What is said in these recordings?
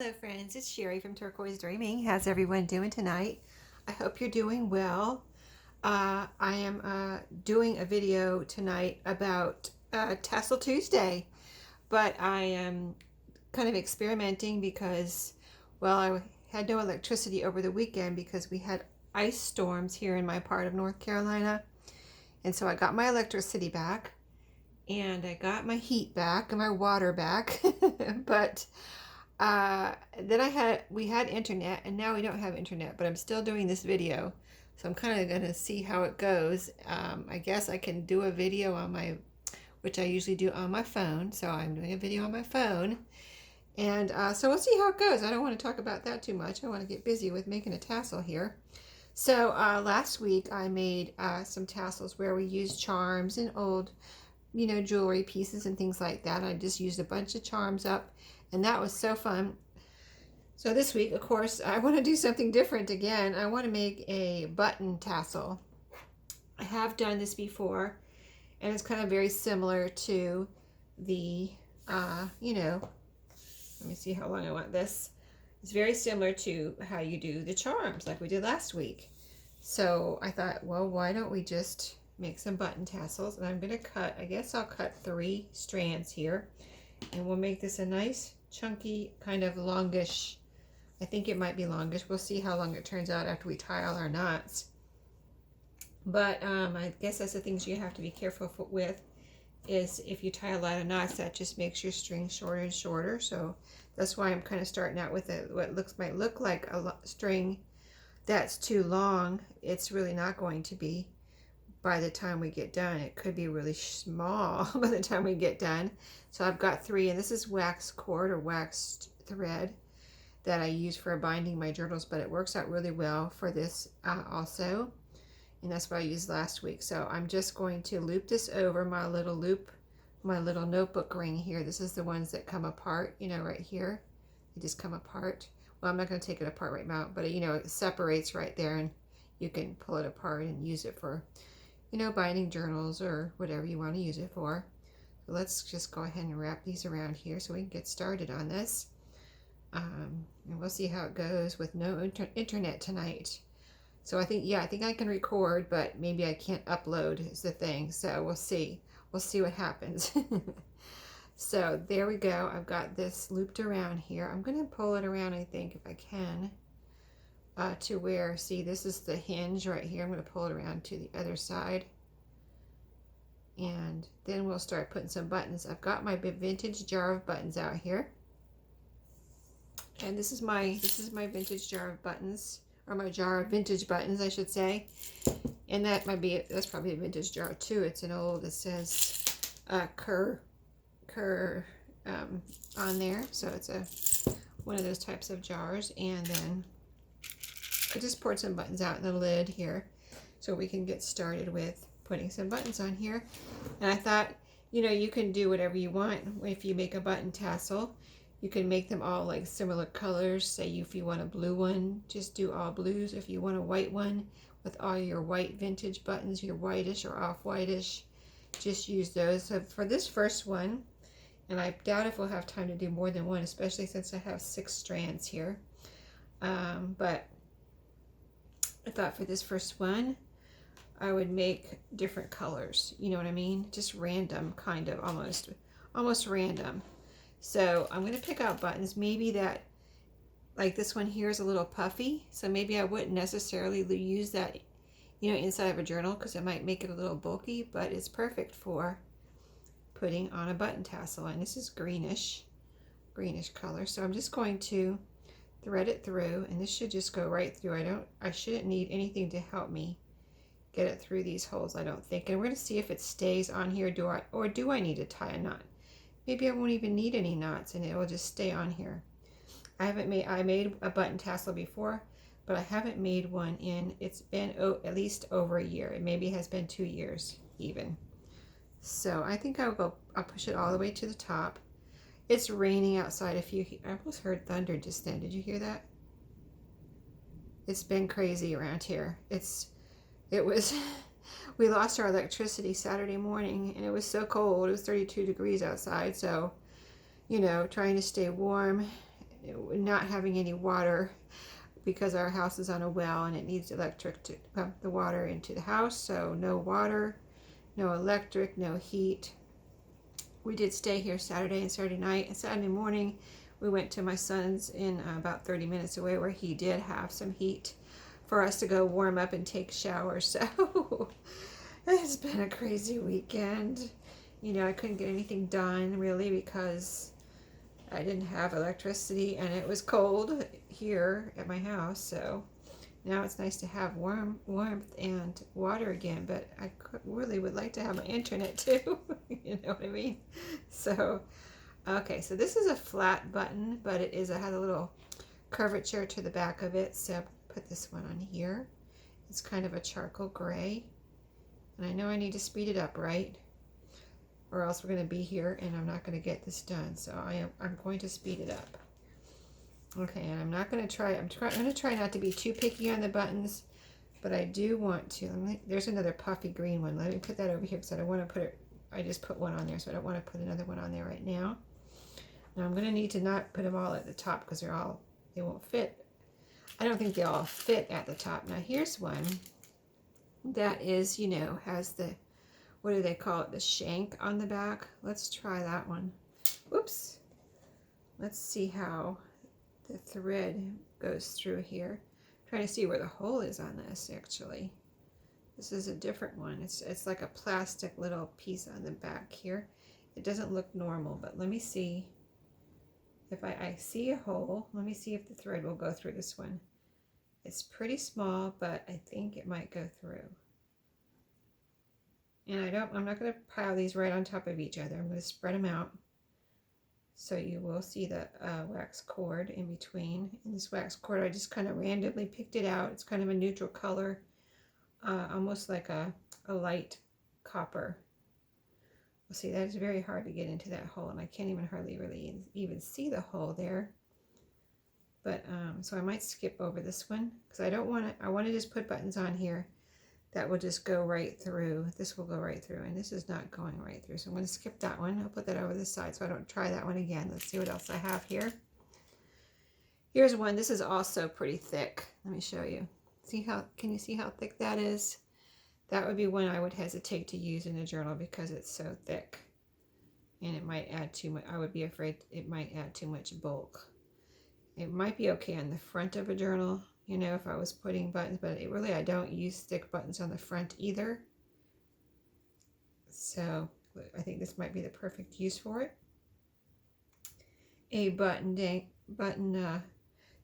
Hello friends, it's Sherry from Turquoise Dreaming. How's everyone doing tonight? I hope you're doing well. I am doing a video tonight about Tassel Tuesday, but I am kind of experimenting because, well, I had no electricity over the weekend because we had ice storms here in my part of North Carolina. And so I got my electricity back and I got my heat back and my water back, but then we had internet, and now we don't have internet, but I'm still doing this video, so I'm kind of gonna see how it goes. I guess I can do a video on which I usually do on my phone, so I'm doing a video on my phone, and so we'll see how it goes. I don't want to talk about that too much. I want to get busy with making a tassel here. So last week I made some tassels where we used charms and old jewelry pieces and things like that. I just used a bunch of charms up, and that was so fun. So this week, of course, I want to do something different again. I want to make a button tassel. I have done this before, and it's kind of very similar to the, let me see how long I want this. It's very similar to how you do the charms like we did last week. So I thought, well, why don't we just make some button tassels? And I'm going to cut, I guess I'll cut 3 strands here, and we'll make this a nice chunky kind of longish. I think it might be longish. We'll see how long it turns out after we tie all our knots. But I guess that's the things you have to be careful with, is if you tie a lot of knots, that just makes your string shorter and shorter. So that's why I'm kind of starting out with what might look like a string that's too long. It's really not going to be by the time we get done. It could be really small by the time we get done. So I've got 3, and this is wax cord or waxed thread that I use for binding my journals, but it works out really well for this also, and that's what I used last week. So I'm just going to loop this over my little notebook ring here. This is the ones that come apart, right here. They just come apart. Well, I'm not going to take it apart right now, but it separates right there, and you can pull it apart and use it for binding journals or whatever you want to use it for. So let's just go ahead and wrap these around here so we can get started on this. And we'll see how it goes with no internet tonight. So I think I can record, but maybe I can't upload is the thing. So we'll see what happens. So there we go. I've got this looped around here. I'm going to pull it around, I think, if I can, to where, see, this is the hinge right here. I'm going to pull it around to the other side, and then we'll start putting some buttons. I've got my vintage jar of buttons out here, and this is my vintage jar of buttons, or my jar of vintage buttons, I should say. And that's probably a vintage jar too. It's an old, it says Kerr on there, so it's one of those types of jars. And then I just poured some buttons out in the lid here so we can get started with putting some buttons on here. And I thought, you can do whatever you want if you make a button tassel. You can make them all like similar colors. Say if you want a blue one, just do all blues. If you want a white one with all your white vintage buttons, your whitish or off-whitish, just use those. So for this first one, and I doubt if we'll have time to do more than one, especially since I have 6 strands here. But I thought for this first one, I would make different colors. You know what I mean? Just random, kind of, almost random. So I'm going to pick out buttons. Maybe that, like this one here is a little puffy, so maybe I wouldn't necessarily use that, inside of a journal, because it might make it a little bulky, but it's perfect for putting on a button tassel. And this is greenish color. So I'm just going to thread it through, and this should just go right through. I shouldn't need anything to help me get it through these holes, I don't think. And we're going to see if it stays on here, or do I need to tie a knot? Maybe I won't even need any knots, and it will just stay on here. I made a button tassel before, but I haven't made one it's been at least over a year. It maybe has been 2 years even. So I think I'll push it all the way to the top. It's raining outside. I almost heard thunder just then. Did you hear that? It's been crazy around here. We lost our electricity Saturday morning, and it was so cold. It was 32 degrees outside, so trying to stay warm not having any water because our house is on a well and it needs electric to pump the water into the house. So no water, no electric, no heat. We did stay here Saturday and Saturday night, and Saturday morning we went to my son's in about 30 minutes away, where he did have some heat for us to go warm up and take showers. So it's been a crazy weekend. You know, I couldn't get anything done really because I didn't have electricity and it was cold here at my house. So now it's nice to have warmth and water again, but I really would like to have my internet too. You know what I mean? So, okay, so this is a flat button, but it has a little curvature to the back of it. So put this one on here. It's kind of a charcoal gray. And I know I need to speed it up, right? Or else we're going to be here and I'm not going to get this done. So I'm going to speed it up. Okay, and I'm not going to try, I'm going to try not to be too picky on the buttons, but I do want to, there's another puffy green one. Let me put that over here because I don't want to put it, I just put one on there, so I don't want to put another one on there right now. Now I'm going to need to not put them all at the top because they won't fit. I don't think they all fit at the top. Now here's one that is, you know, has the, what do they call it? The shank on the back. Let's try that one. Whoops. Let's see how the thread goes through here. I'm trying to see where the hole is on this actually. This is a different one. It's like a plastic little piece on the back here. It doesn't look normal, but let me see if I see a hole. Let me see if the thread will go through this one. It's pretty small, but I think it might go through. And I'm not going to pile these right on top of each other. I'm going to spread them out. So you will see the wax cord in between. And this wax cord, I just kind of randomly picked it out. It's kind of a neutral color, almost like a light copper. Well, see, that is very hard to get into that hole, and I can't even hardly really even see the hole there. But so I might skip over this one because I don't want to. I want to just put buttons on here that will just go right through. This will go right through, and this is not going right through. So I'm going to skip that one. I'll put that over this side so I don't try that one again. Let's see what else I have here. Here's one. This is also pretty thick. Let me show you. Can you see how thick that is? That would be one I would hesitate to use in a journal because it's so thick. And it might add too much. I would be afraid it might add too much bulk. It might be okay on the front of a journal, you know, if I was putting buttons, but I don't use thick buttons on the front either. So I think this might be the perfect use for it. A button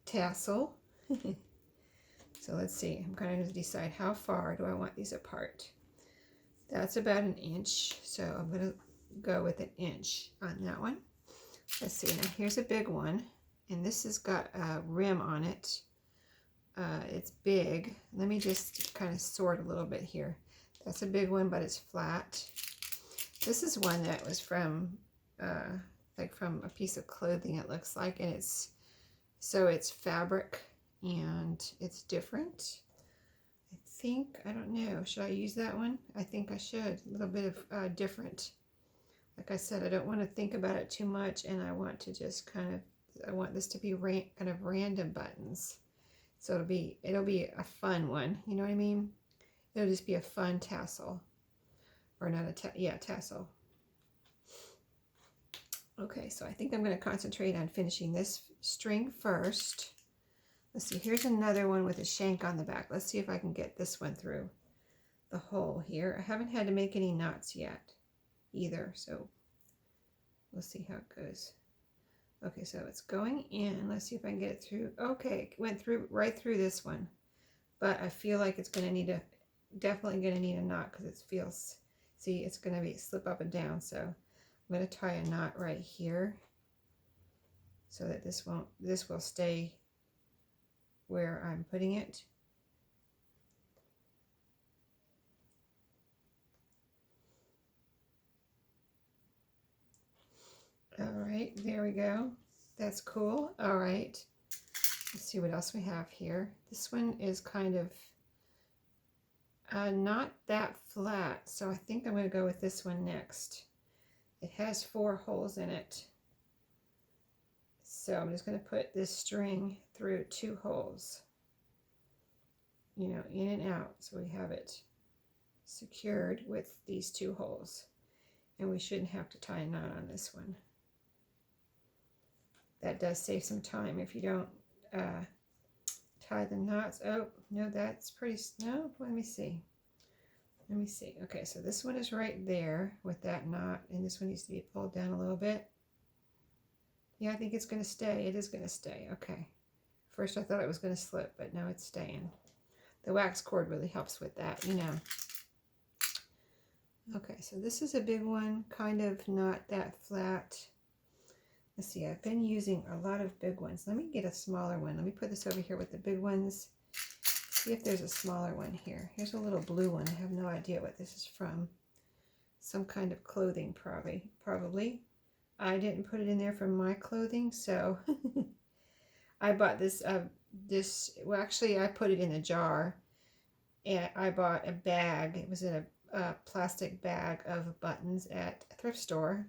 tassel. So let's see, I'm kind of to decide how far do I want these apart. That's about 1 inch, so I'm going to go with 1 inch on that one. Let's see, now here's a big one, and this has got a rim on it. It's big. Let me just kind of sort a little bit here. That's a big one, but it's flat. This is one that was from like from a piece of clothing, it looks like, and it's fabric and it's different. I don't know, should I use that one? I think I should. A little bit of different. Like I said, I don't want to think about it too much, and I want to just I want this to be kind of random buttons. So it'll be a fun one, you know what I mean? It'll just be a fun tassel. Or not a tassel. Okay, so I think I'm going to concentrate on finishing this string first. Let's see, here's another one with a shank on the back. Let's see if I can get this one through the hole here. I haven't had to make any knots yet either, so we'll see how it goes. Okay, so it's going in. Let's see if I can get it through. Okay, it went through right through this one, but I feel like it's going to definitely going to need a knot because it feels, see, it's going to be slip up and down. So I'm going to tie a knot right here so that this will stay where I'm putting it. All right, there we go. That's cool. All right, let's see what else we have here. This one is kind of not that flat, so I think I'm going to go with this one next. It has 4 holes in it. So I'm just going to put this string through 2 holes, you know, in and out, so we have it secured with these 2 holes, and we shouldn't have to tie a knot on this one. That does save some time if you don't tie the knots. Oh no, that's pretty, no, let me see. Okay, so this one is right there with that knot, and this one needs to be pulled down a little bit. Yeah, I think it's going to stay. It is going to stay. Okay, first I thought it was going to slip, but no, it's staying. The wax cord really helps with that, you know. Okay, so this is a big one, kind of not that flat. Let's see, I've been using a lot of big ones. Let me get a smaller one. Let me put this over here with the big ones. See if there's a smaller one here. Here's a little blue one. I have no idea what this is from. Some kind of clothing, probably. I didn't put it in there from my clothing, so I bought this, well, actually, I put it in a jar, and I bought a bag. It was in a plastic bag of buttons at a thrift store,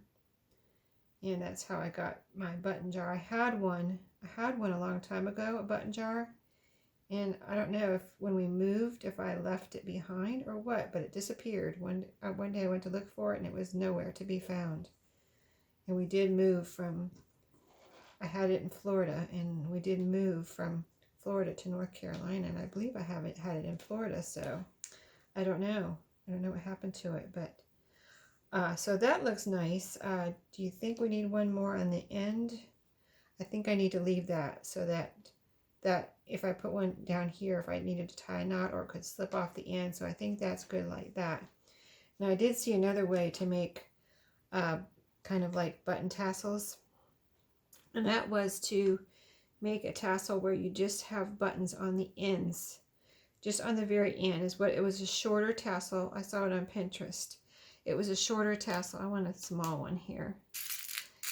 and that's how I got my button jar. I had one a long time ago, a button jar, and I don't know if when we moved, if I left it behind or what, but it disappeared. One day I went to look for it, and it was nowhere to be found. And we did move from, I had it in Florida, and we did move from Florida to North Carolina, and I believe I haven't had it in Florida, so I don't know. I don't know what happened to it, but so that looks nice. Do you think we need one more on the end? I think I need to leave that so that if I put one down here, if I needed to tie a knot, or it could slip off the end. So I think that's good like that. Now I did see another way to make kind of like button tassels, and that was to make a tassel where you just have buttons on the ends, just on the very end. Is what it was, a shorter tassel. I saw it on Pinterest. It was a shorter tassel. I want a small one here.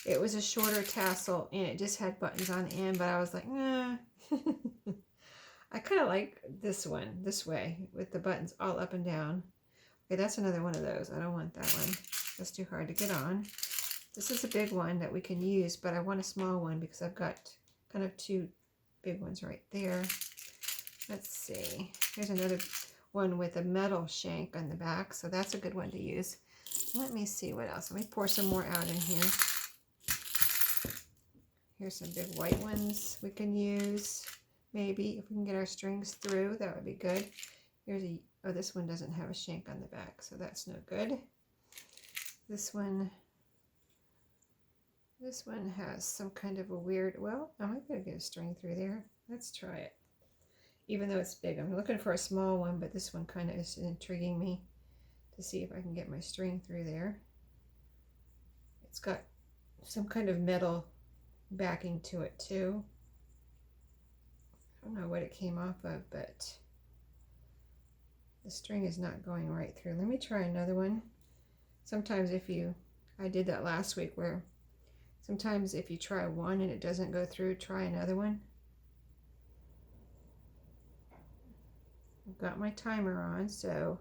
It was a shorter tassel, and it just had buttons on the end, but I was like, nah. I kind of like this one, this way, with the buttons all up and down. Okay, that's another one of those. I don't want that one. That's too hard to get on. This is a big one that we can use, but I want a small one because I've got kind of 2 big ones right there. Let's see. Here's another one with a metal shank on the back, so that's a good one to use. Let me see what else. Let me pour some more out in here. Here's some big white ones we can use. Maybe if we can get our strings through, that would be good. Here's a, oh, this one doesn't have a shank on the back, so that's no good. This one has some kind of a weird, well, I might be able to get a string through there. Let's try it. Even though it's big, I'm looking for a small one, but this one kind of is intriguing me to see if I can get my string through there. It's got some kind of metal backing to it too. I don't know what it came off of, but the string is not going right through. Let me try another one. Sometimes I did that last week, where sometimes if you try one and it doesn't go through, try another one. I've got my timer on, so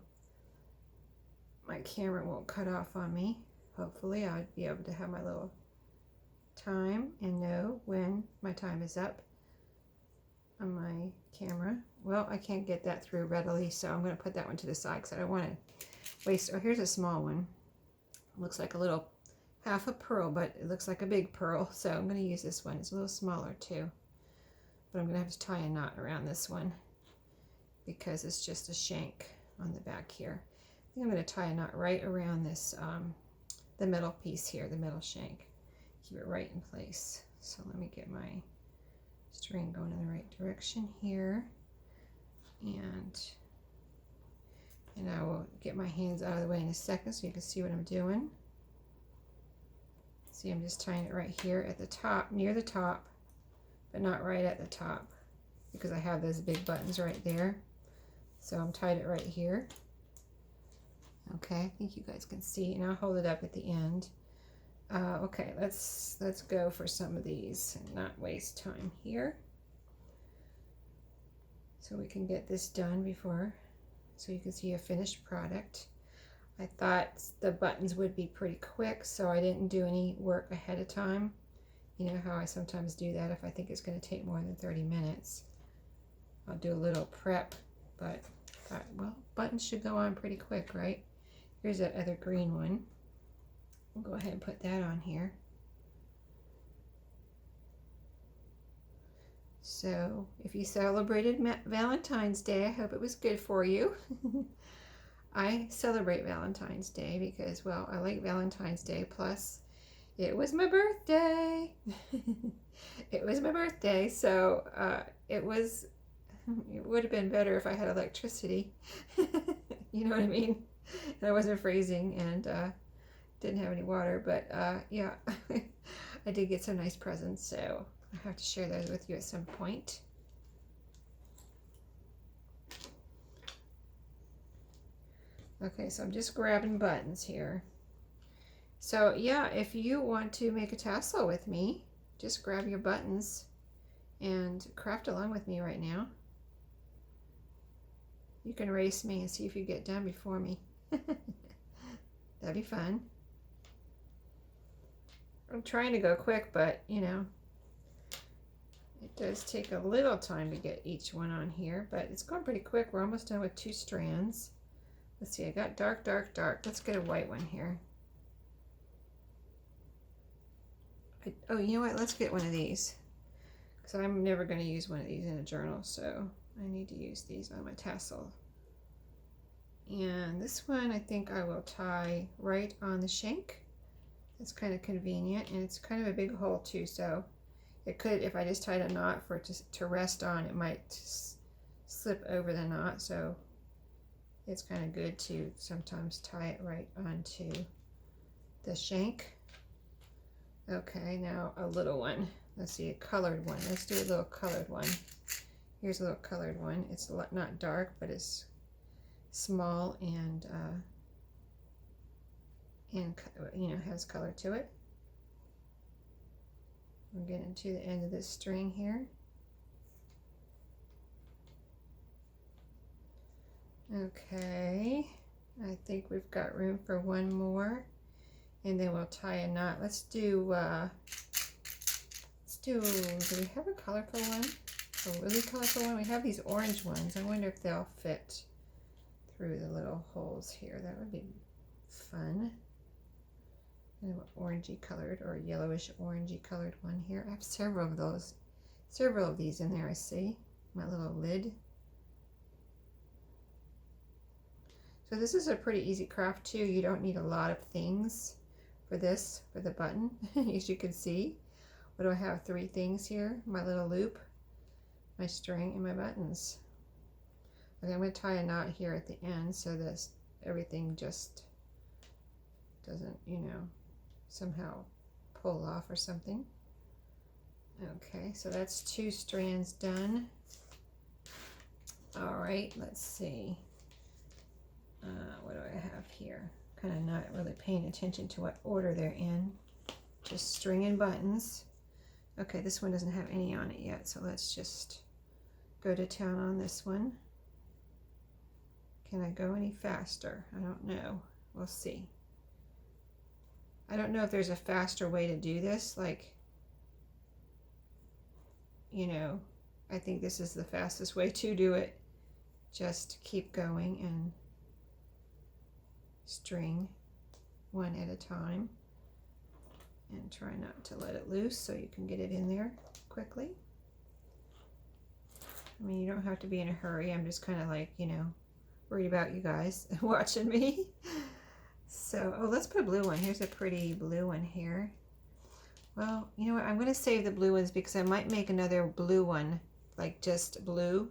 my camera won't cut off on me. Hopefully I'll be able to have my little time and know when my time is up on my camera. Well, I can't get that through readily, so I'm going to put that one to the side because I don't want to waste. Oh, here's a small one. It looks like a little half a pearl, but it looks like a big pearl, so I'm going to use this one. It's a little smaller too, but I'm going to have to tie a knot around this one because it's just a shank on the back here. I think I'm going to tie a knot right around this the middle piece here, the middle shank. Keep it right in place. So let me get my string going in the right direction here, and I will get my hands out of the way in a second so you can see what I'm doing. See, I'm just tying it right here at the top, near the top, but not right at the top because I have those big buttons right there. So I'm tied it right here. Okay, I think you guys can see, and I'll hold it up at the end. Okay, let's go for some of these and not waste time here, so we can get this done before, so you can see a finished product. I thought the buttons would be pretty quick, so I didn't do any work ahead of time You know how I sometimes do that if I think it's going to take more than 30 minutes. I'll do a little prep, but well, buttons should go on pretty quick, right? Here's that other green one. We'll go ahead and put that on here. So if you celebrated Valentine's Day, I hope it was good for you. I celebrate Valentine's Day because, well, I like Valentine's Day, plus it was my birthday. It was my birthday, so it would have been better if I had electricity. You know what I mean? And I wasn't freezing and didn't have any water, but yeah, I did get some nice presents, so I have to share those with you at some point. Okay, so I'm just grabbing buttons here. So yeah, if you want to make a tassel with me, just grab your buttons and craft along with me right now. You can race me and see if you get done before me. That'd be fun. I'm trying to go quick, but you know, it does take a little time to get each one on here, but it's going pretty quick. We're almost done with 2 strands. Let's see, I got dark, dark, dark. Let's get a white one here. Oh, you know what? Let's get one of these, because I'm never going to use one of these in a journal, so I need to use these on my tassel. And this one I think I will tie right on the shank. It's kind of convenient, and it's kind of a big hole too, so it could, if I just tied a knot for it to rest on, it might slip over the knot, so it's kind of good to sometimes tie it right onto the shank. Okay, now a little one. Let's see, a colored one. Let's do a little colored one. Here's a little colored one. It's not dark, but it's small and you know, has color to it. We're getting to the end of this string here. Okay, I think we've got room for one more, and then we'll tie a knot. Let's do, do we have a colorful one? A really colorful one? We have these orange ones. I wonder if they'll fit through the little holes here. That would be fun. And an orangey colored or yellowish orangey colored one here. I have several of those, several of these in there. I see my little lid. So this is a pretty easy craft too. You don't need a lot of things for this, for the button. As you can see, what do I have? 3 things here: my little loop, my string, and my buttons. Okay, I'm going to tie a knot here at the end so that everything just doesn't, you know, somehow pull off or something. Okay, so that's 2 strands done. All right, let's see. What do I have here? Kind of not really paying attention to what order they're in. Just string and buttons. Okay, this one doesn't have any on it yet, so let's just go to town on this one. Can I go any faster? I don't know. We'll see. I don't know if there's a faster way to do this. Like, you know, I think this is the fastest way to do it. Just keep going and string one at a time and try not to let it loose so you can get it in there quickly. I mean, you don't have to be in a hurry. I'm just kind of like, you know, worried about you guys watching me. So, oh, let's put a blue one. Here's a pretty blue one here. Well, you know what? I'm going to save the blue ones because I might make another blue one, like just blue.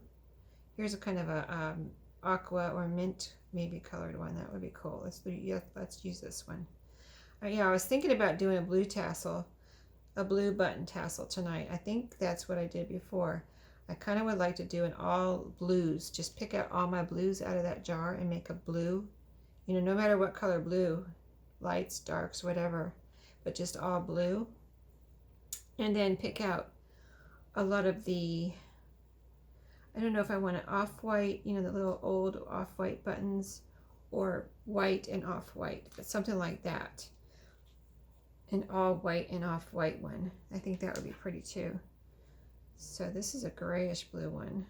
Here's a kind of a aqua or mint maybe colored one. That would be cool. Let's use this one. Yeah, I was thinking about doing a blue tassel, a blue button tassel tonight. I think that's what I did before. I kind of would like to do an all blues. Just pick out all my blues out of that jar and make a blue. You know, no matter what color blue, lights, darks, whatever, but just all blue. And then pick out a lot of the, I don't know if I want it off-white, you know, the little old off-white buttons, or white and off-white, but something like that. an all white and off-white one. I think that would be pretty too. So this is a grayish blue one.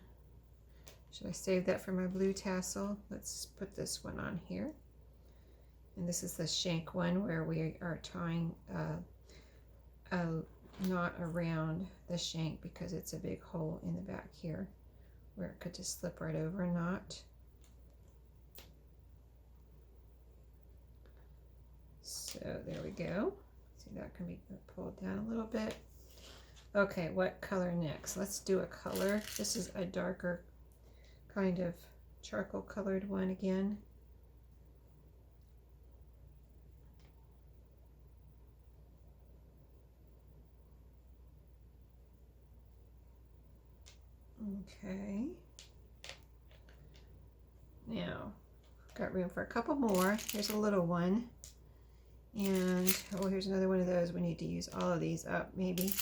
Should I save that for my blue tassel? Let's put this one on here. And this is the shank one where we are tying a knot around the shank because it's a big hole in the back here where it could just slip right over a knot. So there we go. See, that can be pulled down a little bit. Okay, what color next? Let's do a color. This is a darker kind of charcoal colored one again. Okay. Now, got room for a couple more. Here's a little one. And, oh, here's another one of those. We need to use all of these up, maybe,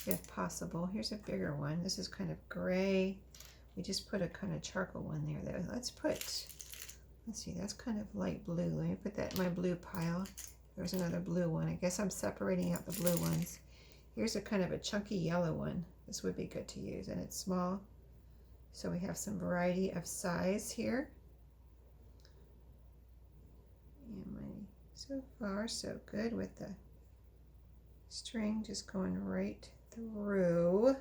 if possible. Here's a bigger one. This is kind of gray. We just put a kind of charcoal one there, though. Let's see, that's kind of light blue. Let me put that in my blue pile. There's another blue one. I guess I'm separating out the blue ones. Here's a kind of a chunky yellow one. This would be good to use, and it's small. So we have some variety of size here. And so far, so good with the string just going right through.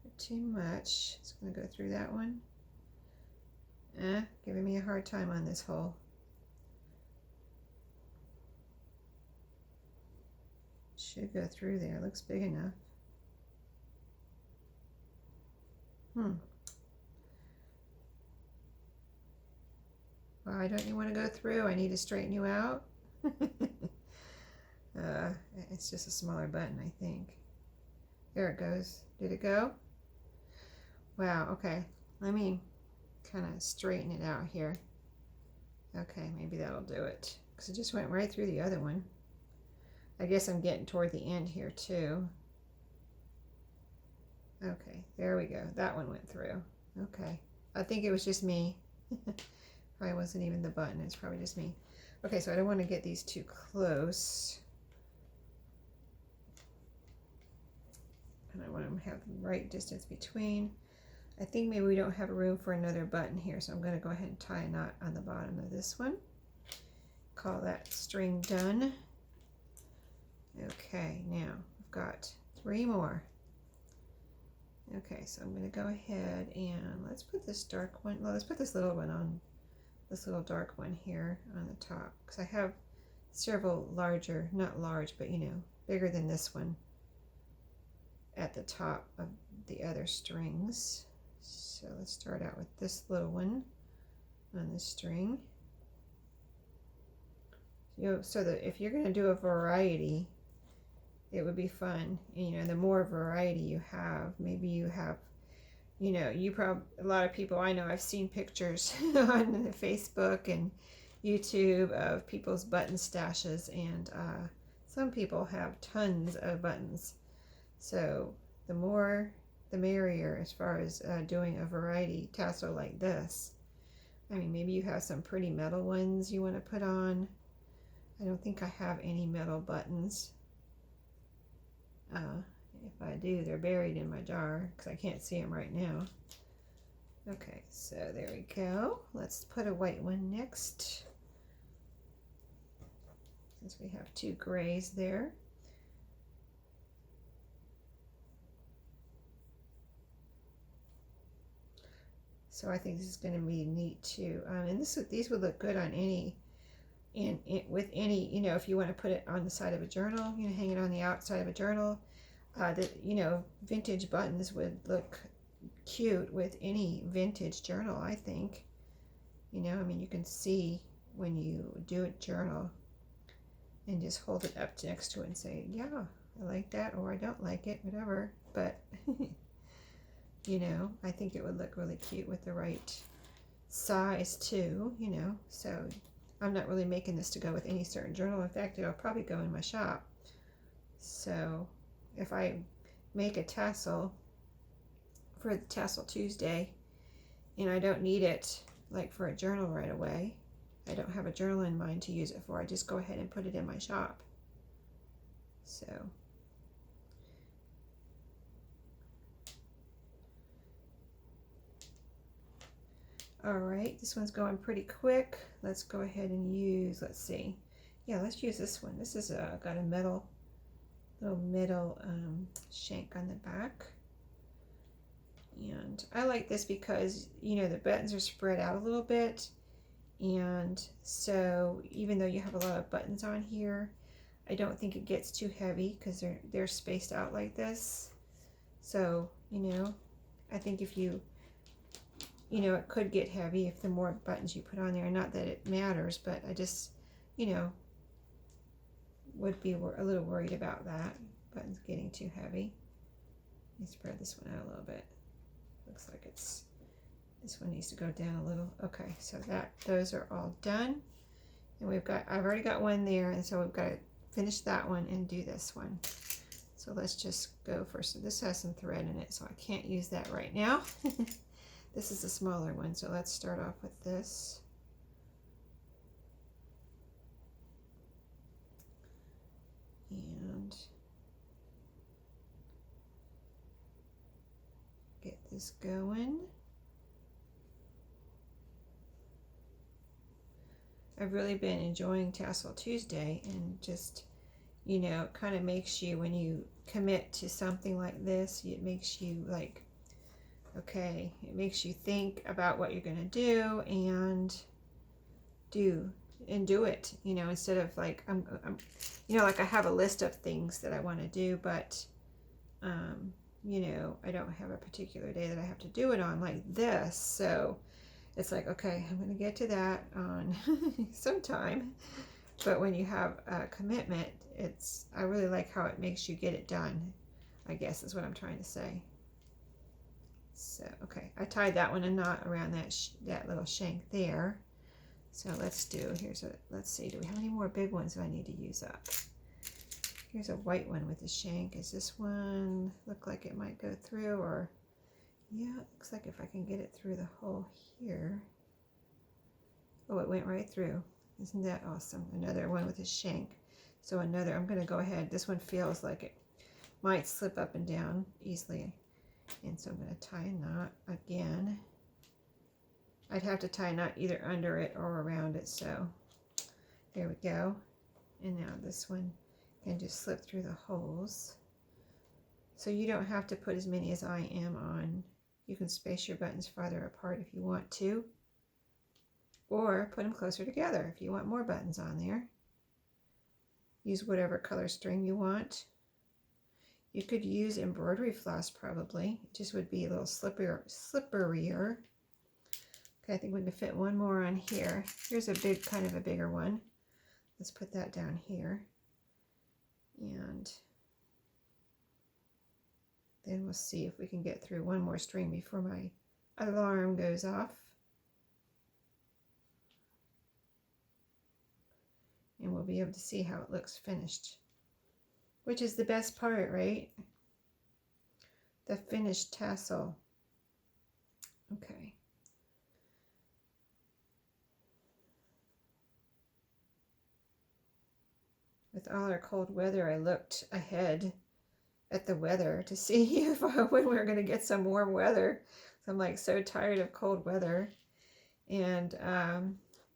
Not too much. It's going to go through that one. Giving me a hard time on this hole. Should go through there. Looks big enough. Why don't you want to go through? I need to straighten you out. It's just a smaller button, I think. There it goes. Did it go? Wow, okay. Let me kind of straighten it out here. Okay, maybe that'll do it. Because it just went right through the other one. I guess I'm getting toward the end here too. Okay, there we go. That one went through. Okay. I think it was just me. Probably wasn't even the button. It's probably just me. Okay, so I don't want to get these too close. And I want to have the right distance between. I think maybe we don't have room for another button here, so I'm going to go ahead and tie a knot on the bottom of this one. Call that string done. Okay, now I've got 3 more. Okay, so I'm going to go ahead and let's put this dark one, well, let's put this little one on, this little dark one here on the top, because I have several larger, not large, but you know, bigger than this one at the top of the other strings. So let's start out with this little one on the string. So that if you're going to do a variety, it would be fun. And, you know, the more variety you have, maybe you have, you know, a lot of people I know, I've seen pictures on Facebook and YouTube of people's button stashes, and some people have tons of buttons. So the more the merrier as far as doing a variety tassel like this. I mean, maybe you have some pretty metal ones you want to put on. I don't think I have any metal buttons. If I do, they're buried in my jar because I can't see them right now. Okay, so there we go. Let's put a white one next, since we have 2 grays there. So I think this is going to be neat too. And these would look good on any, with any, you know, if you want to put it on the side of a journal, you know, hang it on the outside of a journal. You know, vintage buttons would look cute with any vintage journal, I think. You know, I mean, you can see when you do a journal and just hold it up next to it and say, yeah, I like that, or I don't like it, whatever. But, you know, I think it would look really cute with the right size too, you know. So I'm not really making this to go with any certain journal. In fact, it'll probably go in my shop. So if I make a tassel for the Tassel Tuesday and I don't need it like for a journal right away, I don't have a journal in mind to use it for, I just go ahead and put it in my shop. So all right, this one's going pretty quick. Let's go ahead and use, let's see. Yeah, let's use this one. This is got a little metal shank on the back. And I like this because, you know, the buttons are spread out a little bit. And so even though you have a lot of buttons on here, I don't think it gets too heavy because they're spaced out like this. So, you know, I think if you know, it could get heavy if the more buttons you put on there. Not that it matters, but I just, you know, would be a little worried about that. Buttons getting too heavy. Let me spread this one out a little bit. Looks like this one needs to go down a little. Okay, so those are all done. And I've already got one there, and so we've got to finish that one and do this one. So let's just go first. So this has some thread in it, so I can't use that right now. This is a smaller one, so let's start off with this. And get this going. I've really been enjoying Tassel Tuesday, and just, you know, it kind of makes you, when you commit to something like this, it makes you like, okay, it makes you think about what you're going to do and do it, you know, instead of like, I'm you know, like I have a list of things that I want to do, but you know, I don't have a particular day that I have to do it on like this. So it's like, okay, I'm going to get to that on sometime. But when you have a commitment, I really like how it makes you get it done, I guess is what I'm trying to say. So, okay, I tied that one a knot around that little shank there. So let's see, do we have any more big ones that I need to use up? Here's a white one with a shank. Is this one look like it might go through? Or, yeah, it looks like if I can get it through the hole here. Oh, it went right through. Isn't that awesome? Another one with a shank. So I'm going to go ahead. This one feels like it might slip up and down easily. And so I'm going to tie a knot again. I'd have to tie a knot either under it or around it. So there we go. And now this one can just slip through the holes. So you don't have to put as many as I am on. You can space your buttons farther apart if you want to, or put them closer together if you want more buttons on there. Use whatever color string you want. You could use embroidery floss probably. It just would be a little slipperier. Okay, I think we can fit one more on here. Here's kind of a bigger one. Let's put that down here. And then we'll see if we can get through one more string before my alarm goes off. And we'll be able to see how it looks finished, which is the best part, right? The finished tassel. Okay. With all our cold weather, I looked ahead at the weather to see if when we were going to get some warm weather. So I'm like so tired of cold weather. And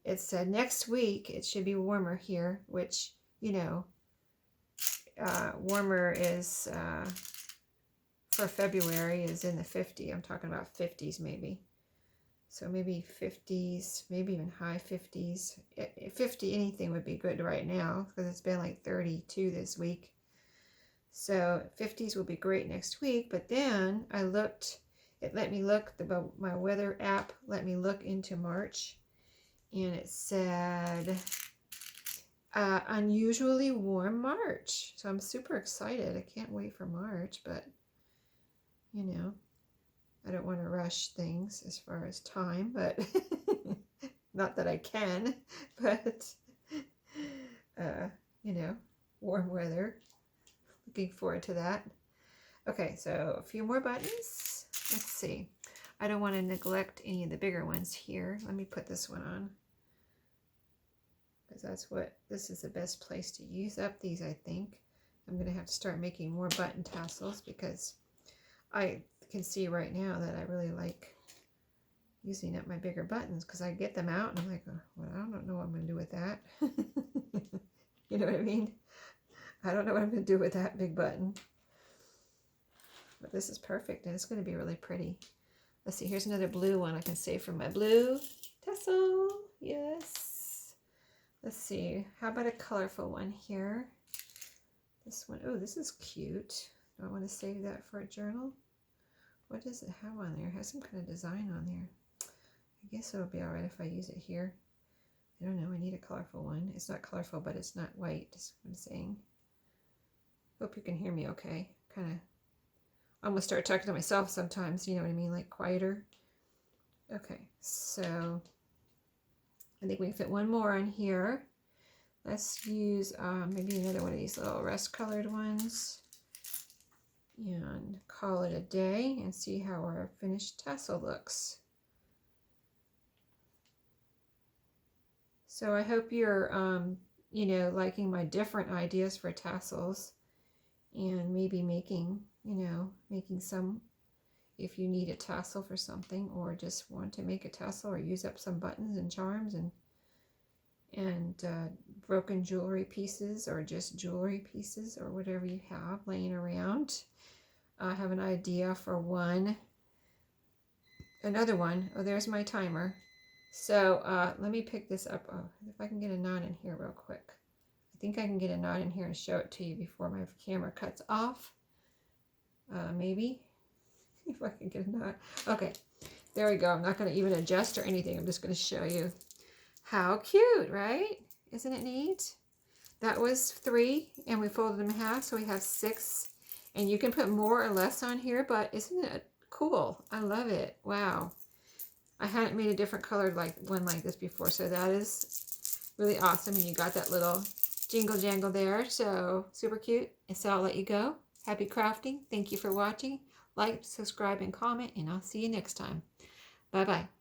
it said next week it should be warmer here, which, you know, warmer is for February is in the 50s. I'm talking about 50s maybe. So maybe 50s, maybe even high 50s. 50, anything would be good right now because it's been like 32 this week. So 50s will be great next week. But then I looked, it let me look, my weather app let me look into March. And it said unusually warm March. So I'm super excited. I can't wait for March, but you know, I don't want to rush things as far as time, but not that I can, but you know, warm weather. Looking forward to that. Okay, so a few more buttons. Let's see. I don't want to neglect any of the bigger ones here. Let me put this one on, because this is the best place to use up these, I think. I'm going to have to start making more button tassels because I can see right now that I really like using up my bigger buttons because I get them out and I'm like, oh, well, I don't know what I'm going to do with that. You know what I mean? I don't know what I'm going to do with that big button. But this is perfect and it's going to be really pretty. Let's see, here's another blue one I can save from my blue tassel. Yes. Let's see, how about a colorful one here? This one, oh, this is cute. Do I want to save that for a journal? What does it have on there? It has some kind of design on there. I guess it'll be all right if I use it here. I don't know, I need a colorful one. It's not colorful, but it's not white, is what I'm saying. Hope you can hear me okay. Kind of, I almost start talking to myself sometimes, you know what I mean, like quieter. Okay, so I think we can fit one more on here. Let's use maybe another one of these little rust colored ones and call it a day and see how our finished tassel looks. So I hope you're, you know, liking my different ideas for tassels and maybe making, you know, making some if you need a tassel for something or just want to make a tassel or use up some buttons and charms and broken jewelry pieces or just jewelry pieces or whatever you have laying around. I have an idea for another one. Oh, there's my timer. So let me pick this up. Oh, if I can get a knot in here real quick. I think I can get a knot in here and show it to you before my camera cuts off. Maybe, if I can get a knot. Okay, there we go. I'm not going to even adjust or anything. I'm just going to show you. How cute, right? Isn't it neat? That was 3 and we folded them in half, so we have 6. And you can put more or less on here, but isn't it cool? I love it. Wow. I hadn't made a different colored one like this before, so that is really awesome. And you got that little jingle jangle there, so super cute. And so I'll let you go. Happy crafting. Thank you for watching. Like, subscribe, and comment, and I'll see you next time. Bye-bye.